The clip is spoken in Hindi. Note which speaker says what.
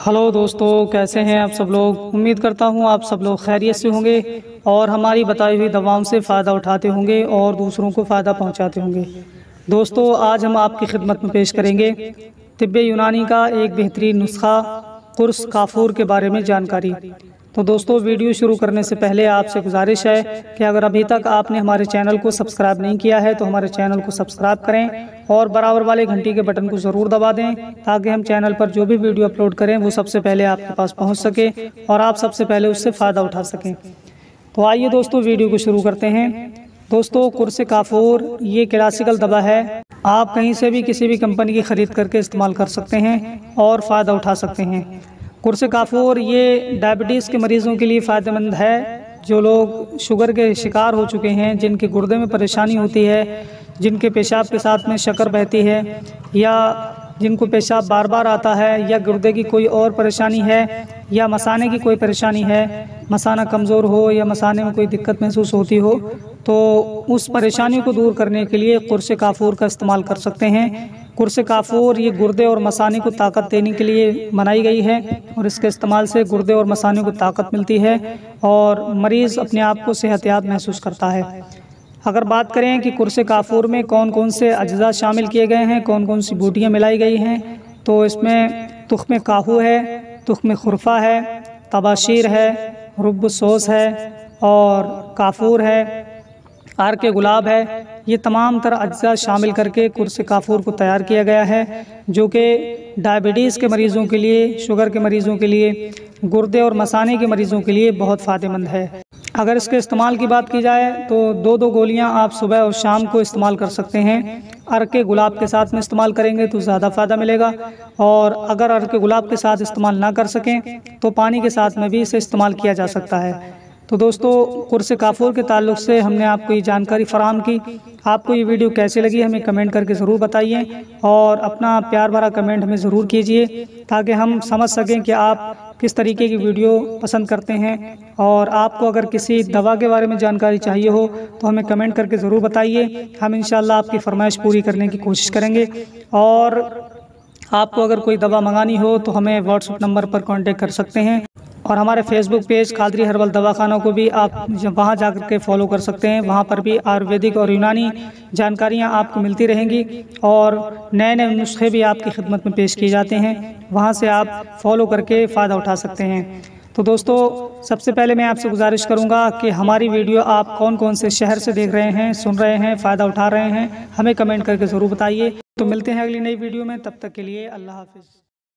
Speaker 1: हेलो दोस्तों, कैसे हैं आप सब लोग। उम्मीद करता हूं आप सब लोग खैरियत से होंगे और हमारी बताई हुई दवाओं से फ़ायदा उठाते होंगे और दूसरों को फ़ायदा पहुंचाते होंगे। दोस्तों, आज हम आपकी खिदमत में पेश करेंगे तिब्बे यूनानी का एक बेहतरीन नुस्खा कुर्स काफूर के बारे में जानकारी। तो दोस्तों, वीडियो शुरू करने से पहले आपसे गुजारिश है कि अगर अभी तक आपने हमारे चैनल को सब्सक्राइब नहीं किया है तो हमारे चैनल को सब्सक्राइब करें और बराबर वाले घंटी के बटन को ज़रूर दबा दें ताकि हम चैनल पर जो भी वीडियो अपलोड करें वो सबसे पहले आपके पास पहुंच सके और आप सबसे पहले उससे फ़ायदा उठा सकें। तो आइए दोस्तों, वीडियो को शुरू करते हैं। दोस्तों, कुर्स काफूर ये क्लासिकल दवा है। आप कहीं से भी किसी भी कंपनी की ख़रीद करके इस्तेमाल कर सकते हैं और फ़ायदा उठा सकते हैं। कुर्स काफूर ये डायबिटीज़ के मरीज़ों के लिए फ़ायदेमंद है। जो लोग शुगर के शिकार हो चुके हैं, जिनके गुर्दे में परेशानी होती है, जिनके पेशाब के साथ में शक्कर बहती है या जिनको पेशाब बार बार आता है या गुर्दे की कोई और परेशानी है या मसाने की कोई परेशानी है, मसाना कमज़ोर हो या मसाने में कोई दिक्कत महसूस होती हो, तो उस परेशानी को दूर करने के लिए कुर्स काफूर का इस्तेमाल कर सकते हैं। कुर्स काफूर ये गुर्दे और मसाने को ताकत देने के लिए बनाई गई है और इसके इस्तेमाल से गुर्दे और मसाने को ताकत मिलती है और मरीज़ अपने आप को सेहतयाब महसूस करता है। अगर बात करें कि कुर्स काफूर में कौन कौन से अज्जा शामिल किए गए हैं, कौन कौन सी बूटियाँ मिलाई गई हैं, तो इसमें तुख्म काहू है, तुख्म खुरफा है, तबाशीर है, रुब्ब सोस है और काफूर है, आर के गुलाब है। ये तमाम तरह अज्जा शामिल करके कुर्स काफूर को तैयार किया गया है, जो कि डायबिटीज़ के मरीज़ों के लिए, शुगर के मरीज़ों के लिए, गुर्दे और मसाने के मरीज़ों के लिए बहुत फ़ायदेमंद है। अगर इसके इस्तेमाल की बात की जाए तो दो गोलियां आप सुबह और शाम को इस्तेमाल कर सकते हैं। अर के गुलाब के साथ में इस्तेमाल करेंगे तो ज़्यादा फ़ायदा मिलेगा और अगर अर के गुलाब के साथ इस्तेमाल ना कर सकें तो पानी के साथ में भी इसे इस्तेमाल किया जा सकता है। तो दोस्तों, कुर्स काफूर के ताल्लुक़ से हमने आपको ये जानकारी फ़राहम की। आपको ये वीडियो कैसी लगी हमें कमेंट करके ज़रूर बताइए और अपना प्यार भरा कमेंट हमें ज़रूर कीजिए ताकि हम समझ सकें कि आप किस तरीके की वीडियो पसंद करते हैं। और आपको अगर किसी दवा के बारे में जानकारी चाहिए हो तो हमें कमेंट करके ज़रूर बताइए। हम इंशाल्लाह आपकी फरमाइश पूरी करने की कोशिश करेंगे। और आपको अगर कोई दवा मंगानी हो तो हमें व्हाट्सएप नंबर पर कांटेक्ट कर सकते हैं और हमारे फेसबुक पेज कादरी हर्बल दवाखाना को भी आप वहां जाकर के फॉलो कर सकते हैं। वहां पर भी आयुर्वेदिक और यूनानी जानकारियां आपको मिलती रहेंगी और नए नए नुस्खे भी आपकी खिदमत में पेश किए जाते हैं। वहां से आप फॉलो करके फ़ायदा उठा सकते हैं। तो दोस्तों, सबसे पहले मैं आपसे गुजारिश करूंगा कि हमारी वीडियो आप कौन कौन से शहर से देख रहे हैं, सुन रहे हैं, फ़ायदा उठा रहे हैं, हमें कमेंट करके ज़रूर बताइए। तो मिलते हैं अगली नई वीडियो में, तब तक के लिए अल्लाह हाफ़िज़।